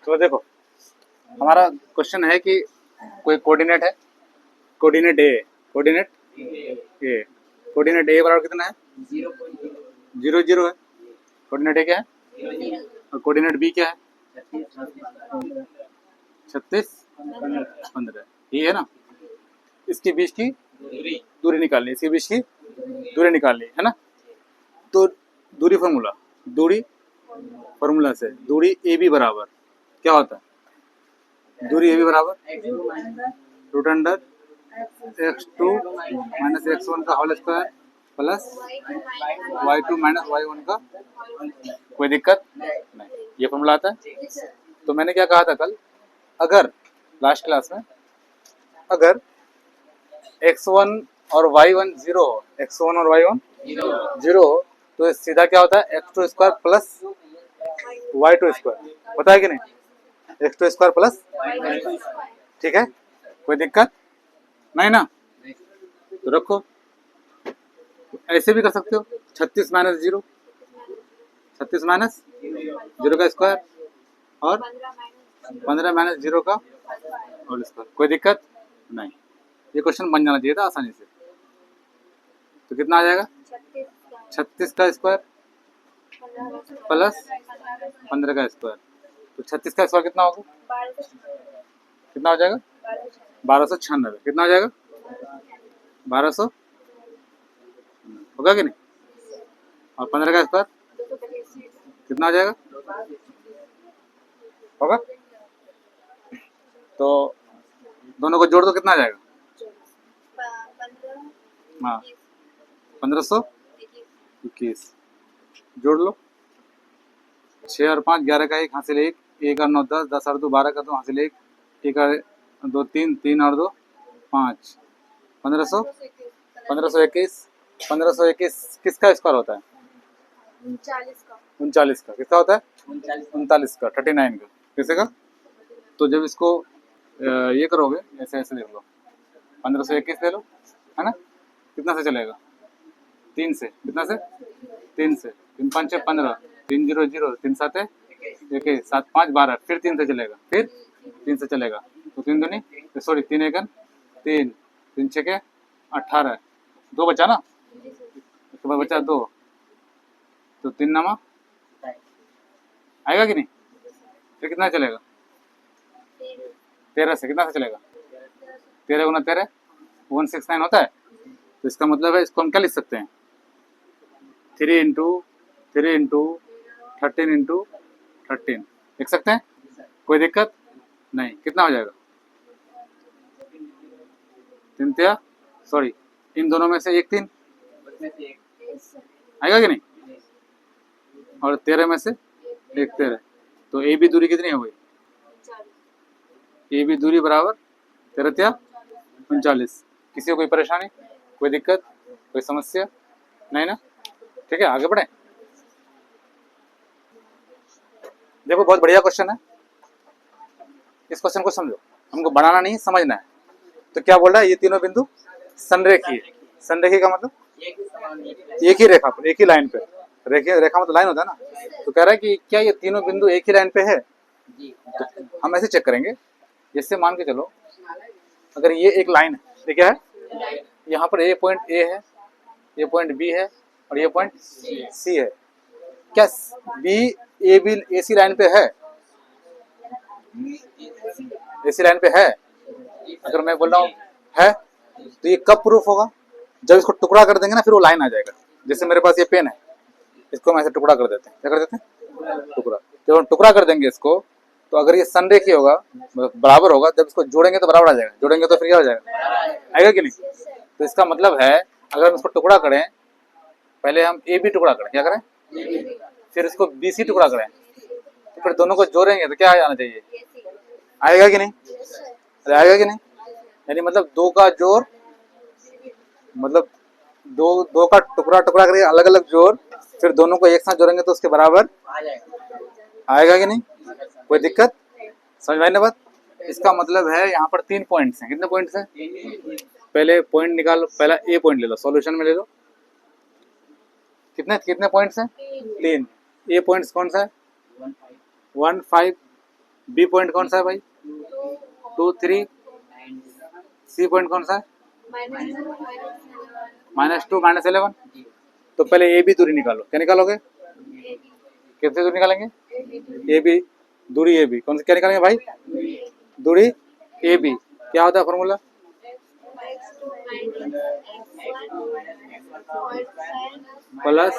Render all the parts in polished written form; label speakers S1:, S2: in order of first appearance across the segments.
S1: तो देखो हमारा क्वेश्चन है कि कोई कोऑर्डिनेट है, कोऑर्डिनेट ए, कोऑर्डिनेट ए, कोऑर्डिनेट ए बराबर कितना है? 0 0 है। कोऑर्डिनेट ए क्या है? और कोऑर्डिनेट बी क्या है? 36 15। ये है ना, इसके बीच की दूरी निकालनी, इसके बीच की दूरी निकालनी है ना। तो दूरी फार्मूला से दूरी ए बी बराबर क्या होता है? दूरी ए बी बराबर root under x2 minus x1 का whole square plus y2 minus y1 का। कोई दिक्कत नहीं, ये फॉर्मूला आता है। तो मैंने क्या कहा था कल, अगर लास्ट क्लास में अगर x1 और y1 0 हो, x1 और y1 0 हो, तो सीधा क्या होता है? x2 square plus y2 square, पता है कि नहीं? x2 स्क्वायर प्लस, ठीक है, कोई दिक्कत नहीं ना। तो रखो, ऐसे भी कर सकते हो, 36 माइनस 0, 36 माइनस 0 का स्क्वायर और 15 माइनस 0 का होल स्क्वायर, कोई दिक्कत नहीं। ये क्वेश्चन बन जाना चाहिए था आसानी से। तो कितना आ जाएगा? 36 का स्क्वायर प्लस 15 का स्क्वायर। तो 36 का स्क्वायर कितना होगा? कितना हो जाएगा? 1296। कितना हो जाएगा? 1200 होगा कि नहीं? और 15 का स्क्वायर कितना हो जाएगा? होगा। तो दोनों को जोड़ दो, कितना आ जाएगा? हाँ, 1521 जोड़ लो। 6 और 5 11 का 1 हासिल 1, 1 और 9 10, 10 और 2 12 का 2 हासिल 1, 1 और 2 3, 3 और 2 5, 1521। 1521 किसका स्क्वायर होता है? 39 का। किसका होता है? 39 का, 39 का। किसे का? तो जब इसको ये करोगे, ऐसे ऐसे देख लो, 1521 ले लो, है ना। कितना से चलेगा? 3 से। कितना से? 3 से। 3 5 6 15, 3 0 0, 3 7 1 7 5 12, फिर 3 से चलेगा, फिर 3 से चलेगा। तो 3 दूनी सॉरी 3 1 3, 3 6 18, 2 बचा ना, उसके बाद बचा 2, तो 3 नामा आएगा कि नहीं? फिर कितना चलेगा? 13 से। कितना से चलेगा? 13 गुना 13 169 होता है। तो इसका मतलब है, इसको हम क्या लिख सकते हैं? 3 इंटू 13 इंटू 13 लिख सकते हैं, कोई दिक्कत नहीं। कितना हो जाएगा? 3 सॉरी, इन दोनों में से एक 3 आएगा कि नहीं? और 13 में से एक 13। तो ए बी दूरी कितनी हो गई? ए बी दूरी बराबर 13 39। किसी को कोई परेशानी, कोई दिक्कत, कोई समस्या नहीं ना? ठीक है, आगे बढ़े। देखो बहुत बढ़िया क्वेश्चन है, इस क्वेश्चन को समझो, हमको बनाना नहीं समझना है। तो क्या बोल रहा है? ये तीनों बिंदु संरेखी। संरेखी का मतलब एक ही रेखा पर, एक ही लाइन पे। रेखा मतलब लाइन होता है ना। तो कह रहा है कि क्या ये तीनों बिंदु एक ही लाइन पे है? तो हम ऐसे चेक करेंगे, जैसे मान के चलो, अगर ये एक लाइन है, ये क्या है? यहाँ पर ये पॉइंट ए है, ये पॉइंट बी है और ये पॉइंट सी है। क्या B A B AC line पे है? एसी लाइन पे है। अगर मैं बोल रहा हूँ है, तो ये कब प्रूफ होगा? जब इसको टुकड़ा कर देंगे ना, फिर वो लाइन आ जाएगा। जैसे मेरे पास ये पेन है, इसको हम ऐसे टुकड़ा कर देते हैं। क्या कर देते हैं? टुकड़ा। जब हम टुकड़ा कर देंगे इसको, तो अगर ये संरेखी होगा, बराबर होगा, जब इसको जोड़ेंगे तो बराबर आ जाएगा, जोड़ेंगे तो फिर क्या हो जाएगा? आएगा कि नहीं? तो इसका मतलब है, अगर हम इसको टुकड़ा करें, पहले हम ए बी टुकड़ा करें, क्या करें? फिर इसको बी सी टुकड़ा करें, तो फिर दोनों को जोड़ेंगे तो क्या आ जाना चाहिए? आएगा कि नहीं? अरे आएगा कि नहीं? यानी मतलब दो का जोड़, मतलब दो का टुकड़ा टुकड़ा करके अलग अलग जोड़, फिर दोनों को एक साथ जोड़ेंगे तो उसके बराबर आएगा कि नहीं? कोई दिक्कत? समझ में आई ना बात? इसका मतलब है यहाँ पर 3 पॉइंट्स हैं। कितने पॉइंट्स हैं? पहले पॉइंट निकालो, पहला ए पॉइंट ले लो, सॉल्यूशन में ले लो। कितने कितने पॉइंट्स हैं? 3। ए पॉइंट्स कौन सा है? 1 5 बी पॉइंट कौन सा है भाई? 2 3। सी पॉइंट कौन सा है? -2 -11। तो पहले ए बी दूरी निकालो। क्या निकालोगे? कैसे दूरी निकालेंगे? ए बी दूरी, ए बी कौन सी क्या निकालेंगे भाई? दूरी ए बी। क्या होता है formula? Plus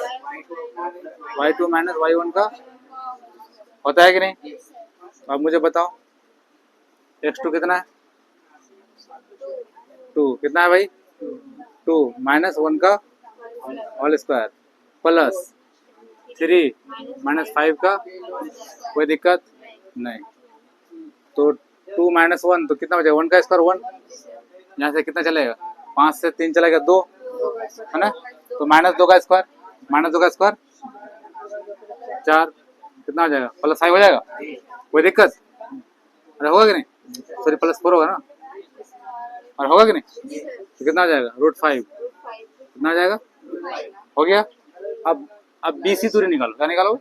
S1: y2 minus y1 का होता है कि नहीं? अब मुझे बताओ x2 कितना है? 2 कितना है भाई? 2 -1 का होल स्क्वायर प्लस 3 -5 का, कोई दिक्कत नहीं। तो 2 -1 तो कितना बचेगा? 1 का स्क्वायर 1। यहाँ से कितना चलेगा? 5 से 3 चलेगा 2, है ना? तो -2 का स्क्वायर, -2 का स्क्वायर 4, कितना हो जाएगा? +5 हो जाएगा। कोई दिक्कत? अरे होगा कि नहीं? सॉरी +4 होगा ना, और होगा कि नहीं? तो कितना हो जाएगा? √5। कितना हो जाएगा? हो गया। अब BC दूरी निकालो। क्या निकालो?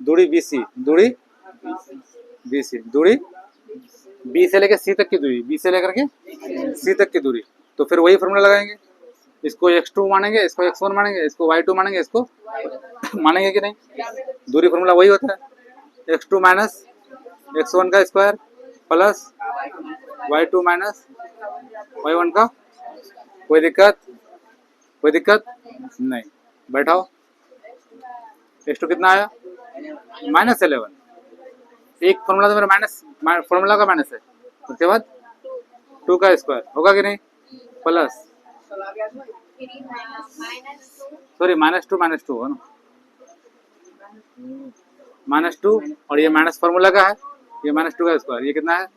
S1: दूरी BC, दूरी BC, दूरी B से लेकर C तक की दूरी, B से लेकर के C तक की दूरी। तो फिर वही फॉर्मूला लगाएंगे। इसको x2 मानेंगे, इसको x1 मानेंगे, इसको y2 मानेंगे, इसको मानेंगे कि नहीं? दूरी फॉर्मूला वही होता है, x2 माइनस x1 का square plus y2 minus y1 का। कोई दिक्कत? कोई दिक्कत नहीं। बैठाओ। x2 कितना आया? -11। एक फॉर्मूला तो मेरा माइनस, फॉर्मूला का माइनस है। उसके बाद 2 का स्क्वायर होगा कि नहीं? प्लस सॉरी -2 है ना, -2 और ये माइनस फॉर्मूला का है, ये -2 का स्क्वायर, ये कितना है?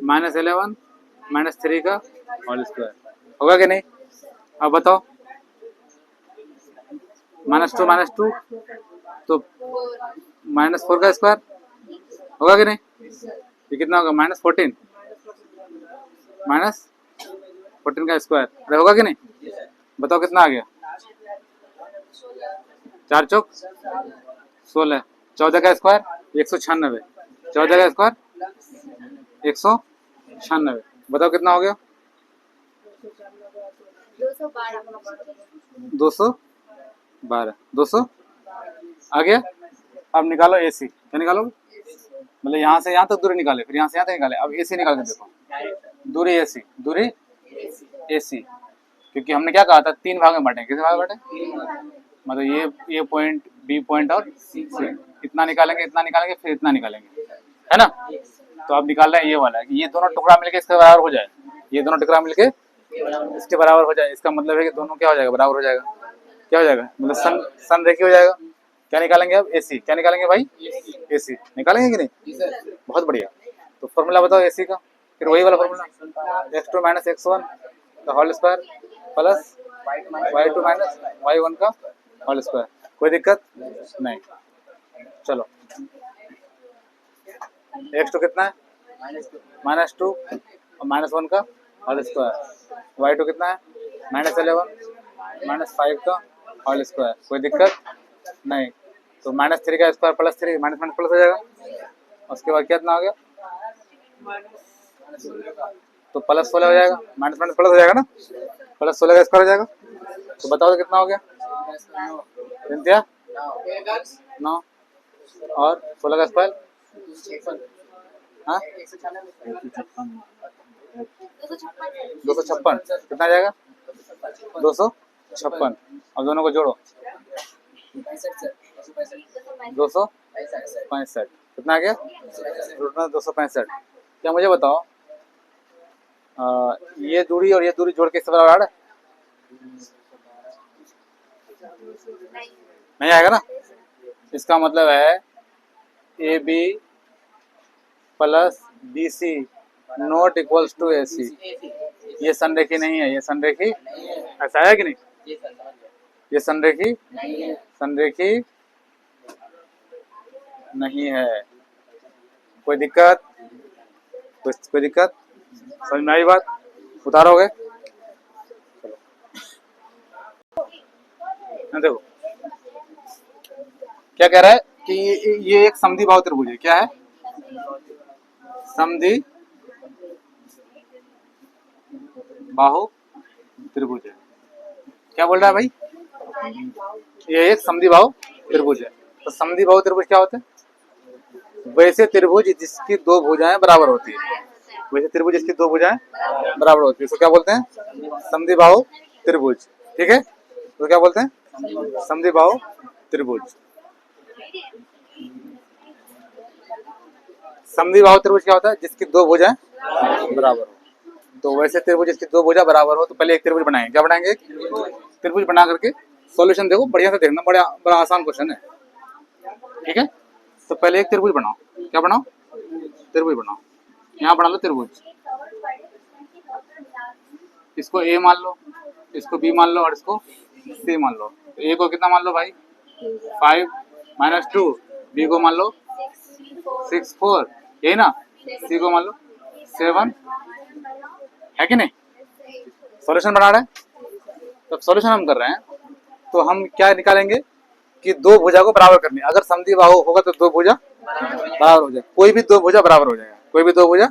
S1: -11 -3 का होल स्क्वायर। होगा कि नहीं? अब बताओ। -2 तो -4 का स्क्वायर होगा कि नहीं? ये कितना होगा? -14 का स्क्वायर। अरे होगा कि नहीं? बताओ कितना आ गया? 4 चौक 16, 14 का स्क्वायर 196, 14 का स्क्वायर 196। बताओ कितना हो गया? 212, 200 आ गया। अब निकालो AC। क्या निकालोगे? मतलब यहाँ से यहाँ तक दूरी निकाले, फिर यहाँ से यहाँ तक निकाले। अब AC निकाल के देखो। दूरी AC, दूरी AC, क्योंकि हमने क्या कहा था? 3 भाग में बांटे। कितने भाग में बांटे? मतलब ये पॉइंट, B पॉइंट और C। इतना निकालेंगे, इतना निकालेंगे, फिर इतना निकालेंगे, है ना? तो अब निकाल रहे हैं ये वाला, ये दोनों टुकड़ा मिलके इसके बराबर हो जाए। ये दोनों टुकड़ा मिलके इसके बराबर हो जाए। इसका मतलब है कि दोनों क्या हो जाएगा? बराबर हो जाएगा। क्या हो जाएगा? मतलब संरेखी हो जाएगा। क्या निकालेंगे अब? AC। क्या निकालेंगे भाई? AC निकालेंगे कि नहीं? बहुत बढ़िया। तो फॉर्मूला बताओ AC का। फिर वही वाला फॉर्मूला, x2 माइनस x1 का whole square plus y2 minus y1 का होल स्क्वायर। कोई दिक्कत नहीं। चलो, x2 कितना है? -2 और -1 का होल स्क्वायर। y2 कितना है? -11 -5 का होल स्क्वायर। कोई दिक्कत नहीं। तो -3 का square plus 3, minus minus plus हो जाएगा। उसके बाद कितना हो गया? तो +16 हो जाएगा, माइनस माइनस प्लस हो जाएगा ना, +16 का स्क्वायर हो जाएगा। तो बताओ तो कितना हो गया? क्या? 9 और 16 का स्क्वायर, हाँ 256। कितना आ जाएगा? 256। अब दोनों को जोड़ो, 265। कितना आ गया? 265। क्या मुझे बताओ, ये दूरी और ये दूरी जोड़ के इससे बराबर है? नहीं आएगा ना। इसका मतलब है AB plus BC not equals to AC। ये संरेखी नहीं है, ये संरेखी, ऐसा है कि नहीं? ये संरेखी नहीं है। कोई दिक्कत? कोई दिक्कत? समझ में आई बात? उतारोगे? देखो क्या कह रहा है कि ये एक समद्विबाहु त्रिभुज है। क्या है? समद्वि बाहु त्रिभुज है। क्या बोल रहा है भाई? ये एक समद्विबाहु त्रिभुज है। तो समद्विबाहु त्रिभुज क्या होता है? वैसे त्रिभुज जिसकी दो भुजाएं बराबर होती है। वैसे त्रिभुज जिसकी दो भुजाएं बराबर होती है उसको क्या बोलते हैं? समद्विबाहु त्रिभुज। ठीक है, तो क्या बोलते हैं? समद्विबाहु त्रिभुज। समद्विबाहु त्रिभुज क्या होता है? जिसकी दो भुजाएं बराबर हो। तो वैसे त्रिभुज जिसकी दो भुजा बराबर हो तो पहले एक त्रिभुज बनाएंगे। क्या बनाएंगे? एक त्रिभुज बना करके सॉल्यूशन देखो, बढ़िया से देखना, बड़ा आसान क्वेश्चन है। ठीक है, तो पहले एक त्रिभुज बनाओ। क्या बनाओ? त्रिभुज बनाओ। यहाँ बना लो त्रिभुज। इसको ए मान लो, इसको बी मान लो और इसको सी मान लो। तो ए को कितना मान लो भाई? 5 - 2। बी को मान लो 6 4, यही ना। सी को मान लो 7, है कि नहीं? सॉल्यूशन बना रहे हैं। तो सॉल्यूशन हम कर रहे हैं तो हम क्या निकालेंगे कि दो भुजा को बराबर करनी है। अगर समद्विबाहु होगा तो दो भुजा बराबर हो जाए। कोई भी दो भुजा बराबर हो जाएगा, कोई भी दो भुजा।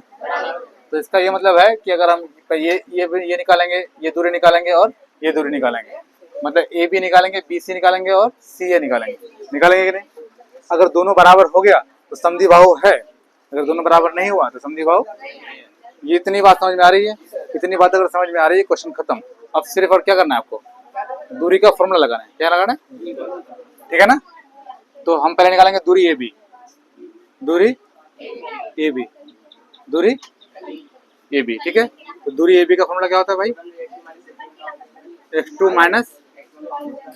S1: तो इसका ये मतलब है कि अगर हम ये निकालेंगे, ये दूरी निकालेंगे और ये दूरी निकालेंगे, मतलब ए बी निकालेंगे, बी सी निकालेंगे और सी ए निकालेंगे। निकालेंगे कि नहीं? अगर दोनों बराबर हो गया तो समद्विबाहु है, अगर दोनों बराबर नहीं हुआ तो समद्विबाहु। ये इतनी बात समझ में आ रही है? इतनी बात अगर समझ में आ रही है, क्वेश्चन खत्म। अब सिर्फ और क्या करना है आपको? दूरी का फॉर्मूला लगाना है। क्या लगाना है? ठीक है ना। तो हम पहले निकालेंगे दूरी ए बी, दूरी ए बी, दूरी ए बी। ठीक है, तो दूरी ए बी का फॉर्मूला क्या होता है भाई? x2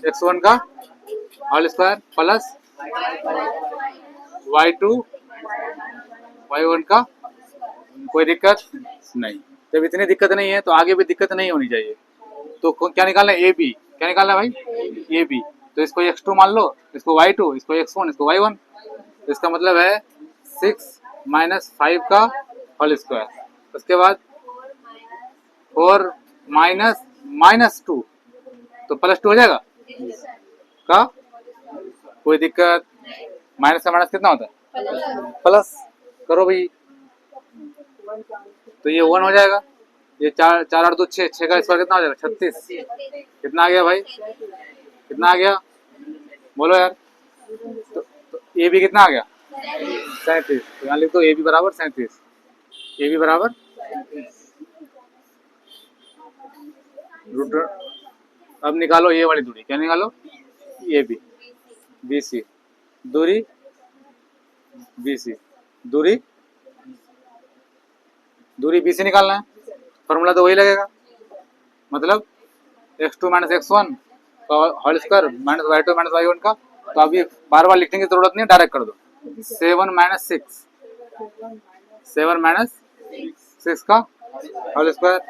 S1: - x1 का whole square plus y2 y1 का। कोई दिक्कत नहीं। जब इतनी दिक्कत नहीं है तो आगे भी दिक्कत नहीं होनी चाहिए। तो क्या निकालना है? A B. क्या निकालना है भाई? A B. तो इसको x2 मान लो, इसको y2, इसको x1, इसको y1। तो इसका मतलब है 6 - 5 का होल स्क्वायर। उसके बाद 4 -2, तो +2 हो जाएगा का। कोई दिक्कत? माइनस का माइनस कितना होता है? प्लस। करो भाई, तो ये 1 हो जाएगा। ये 4 4 8 2 6, 6 का स्क्वायर कितना हो जाएगा? 36। कितना आ गया भाई? कितना आ गया? बोलो यार। तो ए बी कितना आ गया? 37। तो यहाँ लिख दो ए बी बराबर 37। ए बी बराबर रूट। अब निकालो ये वाली दूरी। क्या निकालो? ए बी, बी सी, दूरी बी सी, दूरी बी सी निकालना है। फॉर्मूला तो वही लगेगा, मतलब x2 - x1 का whole square minus y2 - y1 का। तो अभी बार बार लिखने की जरूरत नहीं है, डायरेक्ट कर दो। 7 - 6, 7 - 6 का होल स्क्वायर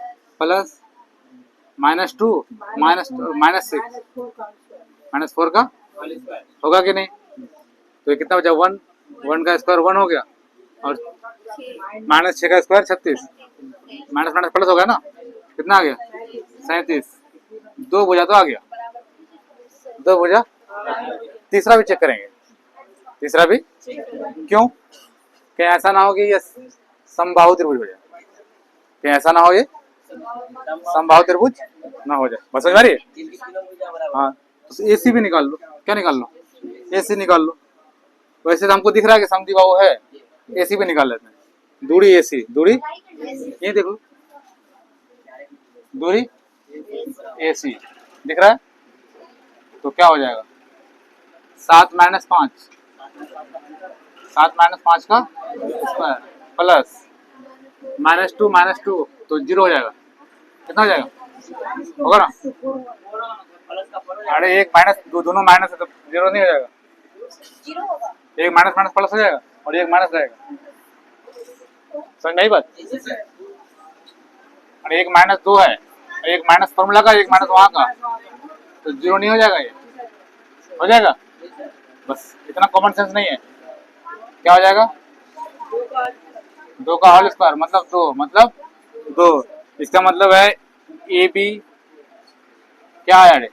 S1: प्लस -2 -6 -4 का होगा कि नहीं? तो ये कितना बचा? 1 1 का स्क्वायर 1 हो गया और -6 का स्क्वायर 36। माइनस माइनस प्लस हो गया ना। कितना आ गया? 37। दो भुजा तो आ गया, दो भुजा। तीसरा भी चेक करेंगे, तीसरा भी। क्यों? कहीं ऐसा ना हो कि ये समबाहु त्रिभुज हो जाए। कहीं ऐसा ना हो ये समबाहु त्रिभुज ना हो जाए। बस समझ आ रही है? हाँ, तो ए सी भी निकाल लो। क्या निकाल लो? ए सी निकाल लो। वैसे तो हमको दिख रहा है कि समद्विबाहु है, ए सी भी निकाल लेते हैं। दूरी ए सी, दूरी ये देखो, दूरी ए सी दिख रहा है। तो क्या हो जाएगा? 7 - 5, 7 - 5 का स्क्वायर प्लस -2 तो 0 हो जाएगा। कितना हो जाएगा? होगा ना। अरे एक माइनस, दोनों माइनस है तो 0 नहीं हो जाएगा। एक माइनस माइनस प्लस हो जाएगा और एक माइनस रहेगा। समझ नहीं बात? अरे एक -2 है, एक माइनस फॉर्मूला का, एक माइनस वहाँ का, तो 0 नहीं हो जाएगा? ये हो जाएगा। बस इतना कॉमन सेंस नहीं है। क्या हो जाएगा? 2 का होल स्क्वायर मतलब 2, मतलब 2। इसका मतलब है ए बी क्या है?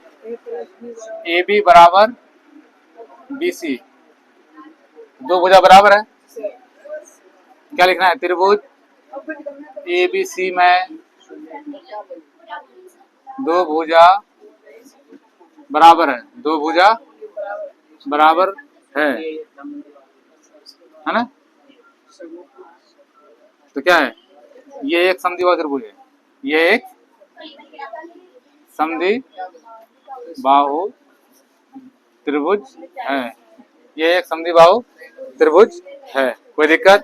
S1: ए बी बराबर बी सी। दो भुजा बराबर है क्या लिखना है? त्रिभुज ABC में दो भुजा बराबर है, दो भुजा बराबर है ना? तो क्या है? ये एक समद्विबाहु त्रिभुज है, ये एक समद्विबाहु त्रिभुज है, ये एक समद्विबाहु त्रिभुज है। कोई दिक्कत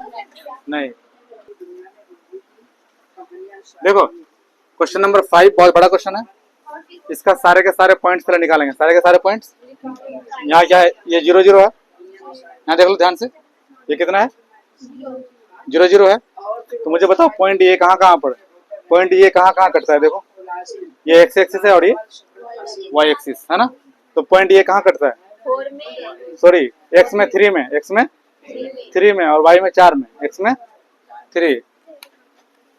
S1: नहीं। देखो क्वेश्चन नंबर 5 बहुत बड़ा क्वेश्चन है, इसका सारे के सारे पॉइंट्स पहले निकालेंगे, सारे के सारे पॉइंट्स। यहाँ क्या है? ये 0 0 है, यहाँ देख लो ध्यान से, ये कितना है? 0 0 है। तो मुझे बताओ पॉइंट ये कहाँ कहाँ पर, पॉइंट ये कहाँ कहाँ कटता है? देखो ये एक्स एक्सिस है और ये वाई एक्सिस है ना, तो पॉइंट ये कहाँ कटता है? सॉरी एक्स में 3 में, एक्स में 3 में और वाई में 4 में, एक्स में 3,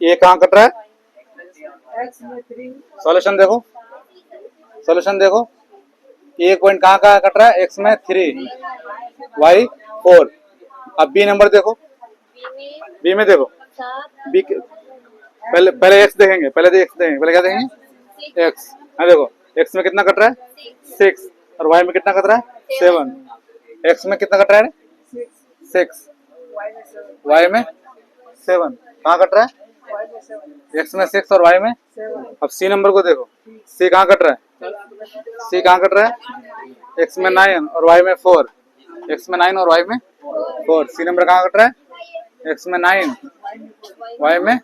S1: ये कहाँ कट रहा है? सॉल्यूशन देखो, सॉल्यूशन देखो, ये पॉइंट कहाँ कहाँ कट रहा है? एक्स में 3, वाई 4। अब बी नंबर देखो, बी में देखो, बी पहले पहले एक्स देखेंगे, पहले एक्स देखेंगे, पहले क्या देखेंगे? एक्स। हाँ देखो एक्स में कितना कट रहा है? 6 और वाई में कितना कट रहा है? 7। एक्स में कितना कट रहा है? 6, वाई में 7। कहाँ कट रहा है? एक्स में 6 और वाई में। अब सी नंबर को देखो, सी कहाँ कट रहा है? सी कहाँ कट रहा है? एक्स में 9 और वाई में 4, एक्स में 9 और वाई में 4। सी नंबर कहाँ कट रहा है? एक्स में 9, वाई में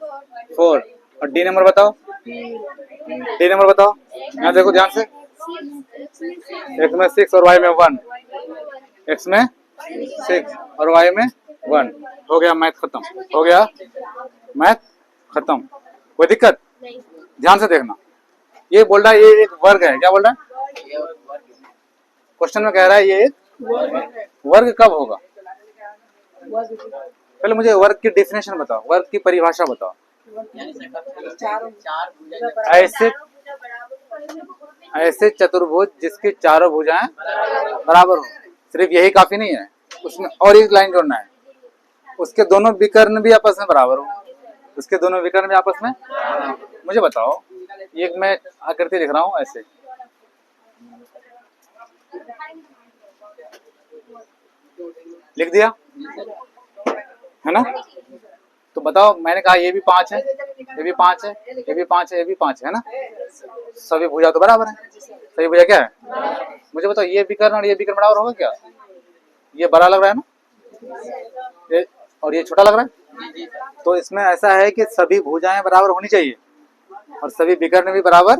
S1: 4। और डी नंबर बताओ, डी नंबर बताओ, यहाँ देखो ध्यान से, एक्स में 6 और वाई में 1, एक्स में 6 और वाई में 1। हो गया मैथ खत्म, हो गया मैथ खत्म। कोई दिक्कत? ध्यान से देखना, ये बोल रहा है ये एक वर्ग है, क्या बोल रहा है? क्वेश्चन में कह रहा है ये एक वर्ग कब होगा? पहले मुझे वर्ग की डेफिनेशन बताओ, वर्ग की परिभाषा बताओ। ऐसे ऐसे चतुर्भुज जिसकी चारों भुजाएं बराबर हो। सिर्फ यही काफी नहीं है, उसमें और एक लाइन जोड़ना है, उसके दोनों विकर्ण भी आपस में बराबर हो, उसके दोनों विकर्ण भी आपस में। मुझे बताओ, एक मैं आकृति लिख रहा हूँ ऐसे, लिख दिया है ना? तो बताओ, मैंने कहा ये भी 5 है, ये भी 5 है, ये भी 5 है, ये भी 5 है ना? सभी भुजा तो बराबर है, सभी भुजा क्या है? मुझे बताओ ये विकर्ण और ये विकर्ण बराबर होगा क्या? ये बड़ा लग रहा है ना, ये और ये छोटा लग रहा है, तो इसमें ऐसा है कि सभी भुजाएं बराबर होनी चाहिए और सभी विकर्ण भी बराबर।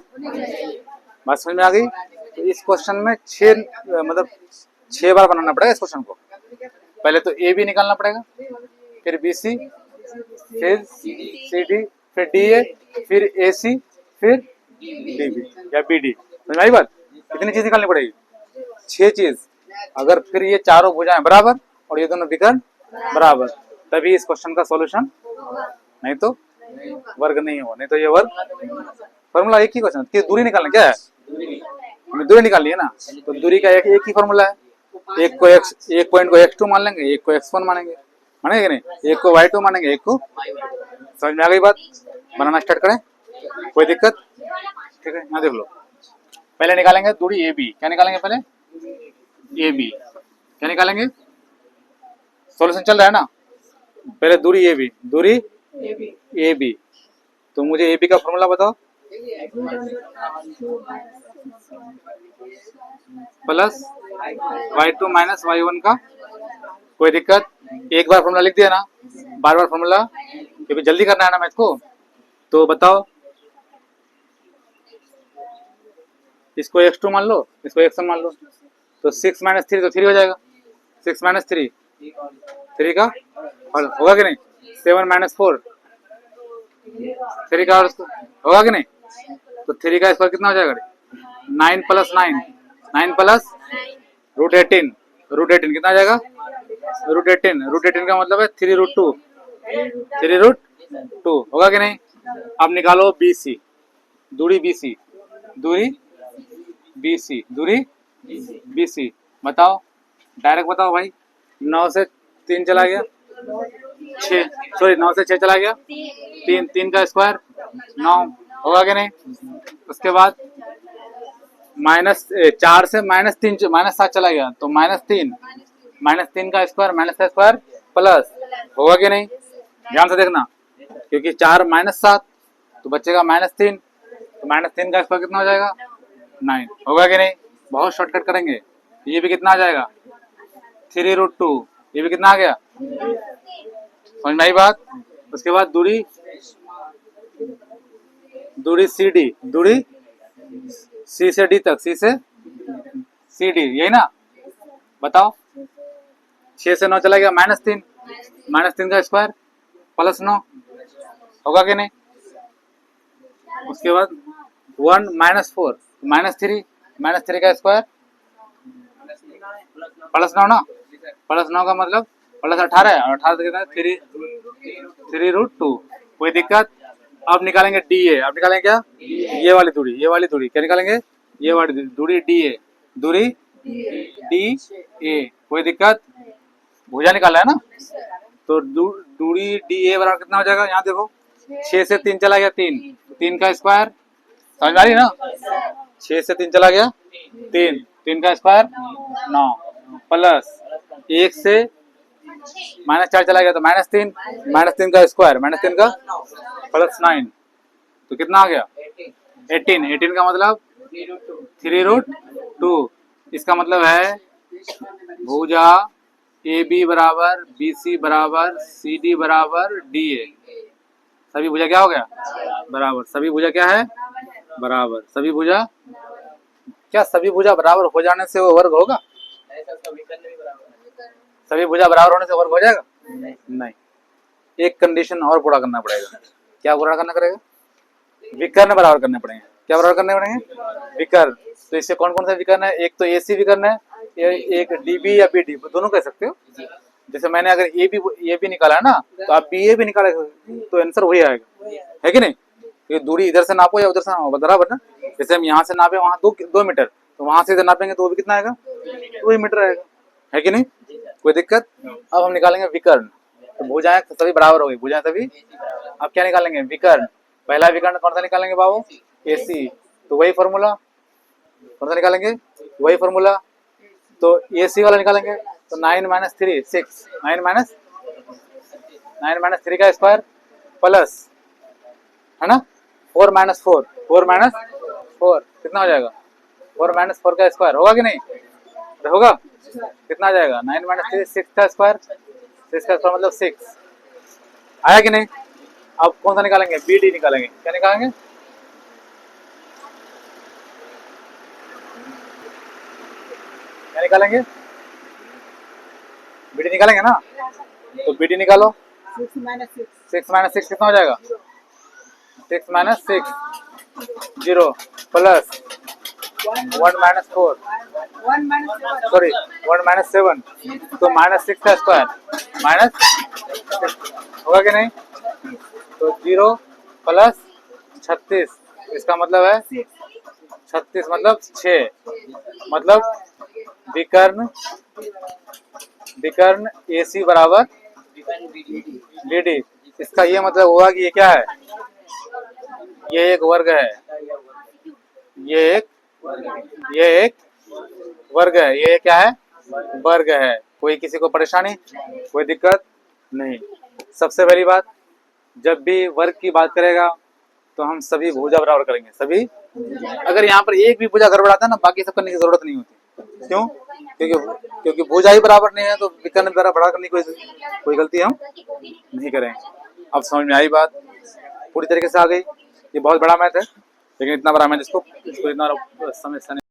S1: बात समझ में आ गई? तो इस क्वेश्चन में 6 बार बनाना पड़ेगा इस क्वेश्चन को। पहले तो ए बी निकालना पड़ेगा, फिर बी सी, फिर सी डी, फिर डी ए, फिर ए सी, फिर डी बी या बी डी। समझ में आई बात? कितनी चीज निकालनी पड़ेगी? 6 चीज। अगर फिर ये चारों भुजाएं बराबर और ये दोनों विकर्ण बराबर, तभी इस क्वेश्चन का सॉल्यूशन, नहीं तो वर्ग नहीं हो, नहीं तो ये वर्ग। फॉर्मूला एक ही क्वेश्चन की दूरी निकालना, क्या है? हमें दूरी निकालनी है ना, तो दूरी का एक ही फॉर्मूला है। एक पॉइंट को x2 मान लेंगे, एक को x1 मानेंगे, मानेंगे नहीं? एक को y2 मानेंगे, एक को। समझ में आ गई बात? बनाना स्टार्ट करें, कोई दिक्कत? ठीक है, यहाँ देख लो, पहले निकालेंगे दूरी ए बी। क्या निकालेंगे पहले? A B. क्या निकालेंगे? सॉल्यूशन चल रहा है ना, पहले दूरी ए बी, दूरी ए बी। तो मुझे ए बी का फॉर्मूला बताओ। प्लस y2 माइनस y1 का। कोई दिक्कत? एक बार फॉर्मूला लिख दिया ना, बार बार फॉर्मूला, क्योंकि जल्दी करना है ना मैथ को। तो बताओ, इसको x2 मान लो, इसको x1 मान लो, तो 6 माइनस 3 तो 3 हो जाएगा। 6 माइनस 3 3 का होगा कि नहीं? 7 माइनस 4 3 का होगा कि नहीं? तो 3 का स्क्वायर कितना हो जाएगा? 9 प्लस 9, 9 प्लस रूट 18, रूट 18 कितना आ जाएगा? रूट 18, रूट 18 का मतलब है 3 रूट 2, 3 रूट 2 होगा कि नहीं? अब निकालो बी सी, दूरी बी सी, दूरी बी सी, दूरी बी सी। बताओ, डायरेक्ट बताओ भाई। 9 से 3 चला गया, 6, सॉरी 9 से 6 चला गया, 3, 3 का स्क्वायर 9 होगा कि नहीं। उसके बाद -4 से -3, -7 चला गया तो -3, -3 का स्क्वायर प्लस होगा कि नहीं। ध्यान से देखना, क्योंकि 4 -7 तो बचेगा -3, तो -3 का स्क्वायर कितना हो जाएगा 9 होगा कि नहीं। बहुत शॉर्टकट करेंगे। ये भी कितना आ जाएगा 3√2, ये भी कितना आ गया, समझ में आई बात। उसके बाद दूरी CD, दूरी C से D तक, C से CD, यही ना। बताओ 6 से 9 चला गया -3, -3 का स्क्वायर प्लस 9 होगा कि नहीं। उसके बाद 1 -4 -3 का स्क्वायर प्लस 9 ना, प्लस 9 का मतलब प्लस 18 है, और 18 कितना 3√2, कोई दिक्कत। अब निकालेंगे DA, अब निकालेंगे क्या, ये वाली दूरी क्या निकालेंगे, ये वाली दूरी DA, दूरी DA, कोई दिक्कत। भुजा निकाला है ना, तो दूरी DA बराबर कितना हो जाएगा, यहाँ देखो 6 से 3 चला गया 3 का स्क्वायर, समझ में आ रही है ना। 6 से 3 चला गया 3 का स्क्वायर 9 प्लस 1 से -4 चला गया तो -3 का स्क्वायर, -3 का प्लस 9 तो कितना आ गया 18 का मतलब 3√2। इसका मतलब है भुजा AB बराबर BC बराबर CD बराबर DA, सभी भुजा क्या हो गया बराबर, सभी भुजा क्या है बराबर, सभी भुजा क्या, सभी भुजा बराबर हो जाने से वो वर्ग होगा, सभी भुजा बराबर होने से वर्ग हो जाएगा नहीं। एक कंडीशन और पूरा करना पड़ेगा। क्या पूरा करना पड़ेगा, विकर्ण बराबर करने पड़ेंगे। क्या बराबर करने पड़ेंगे, विकर्ण। तो इससे कौन कौन सा विकर्ण है, एक तो AC विकर्ण है, एक DB या BD, दोनों कह सकते हो। जैसे मैंने अगर ए बी निकाला है ना, तो आप BA भी निकाला तो आंसर वही आएगा, है कि नहीं। तो दूरी इधर से नापो या उधर से नापो बराबर ना। जैसे हम यहाँ से नापे वहाँ 2 मीटर, तो वहां से इधर नापेंगे तो वो भी कितना आएगा 2 मीटर आएगा, है कि नहीं, कोई दिक्कत। अब हम निकालेंगे विकर्ण। तो भुजाएं सभी बराबर हो गई, भुजाएं सभी। अब क्या निकालेंगे, विकर्ण। पहला विकर्ण कौन सा निकालेंगे बाबू, AC, तो वही फॉर्मूला, कौन सा निकालेंगे, वही फॉर्मूला। तो AC वाला निकालेंगे तो 9 - 3 6, 9 - 3 का स्क्वायर प्लस, है ना, 4 - 4 कितना हो जाएगा, 4 - 4 का स्क्वायर होगा कि नहीं, होगा, कितना आ जाएगा 9 - 3 6 का स्क्वायर, 6 का स्क्वायर मतलब 6 आया कि नहीं। अब कौन सा निकालेंगे, BD निकालेंगे। क्या निकालेंगे, क्या निकालेंगे, BD निकालेंगे ना। तो BD निकालो, 6 - 6 कितना हो जाएगा, 6 - 6 0 प्लस 1 - 4 सॉरी 1 - 7, तो -6 का स्क्वायर होगा कि नहीं। तो 0 प्लस 36, इसका मतलब है 36 मतलब 6, मतलब विकर्ण AC बराबर BD। इसका ये मतलब हुआ कि ये क्या है, ये एक वर्ग है, ये एक वर्ग है, ये क्या है वर्ग है। कोई किसी को परेशानी, कोई दिक्कत नहीं। सबसे पहली बात, जब भी वर्ग की बात करेगा तो हम सभी भुजा बराबर करेंगे, सभी। अगर यहाँ पर एक भी भुजा गड़बड़ाता है ना, बाकी सब करने की जरूरत नहीं होती। क्यों, क्योंकि भुजा ही बराबर नहीं है, तो विकर्ण द्वारा बड़ा करने की कोई गलती हम नहीं करेंगे। अब समझ में आई बात, पूरी तरीके से आ गई। ये बहुत बड़ा मैथ है, लेकिन इतना बड़ा मैथ इसको इतना समझ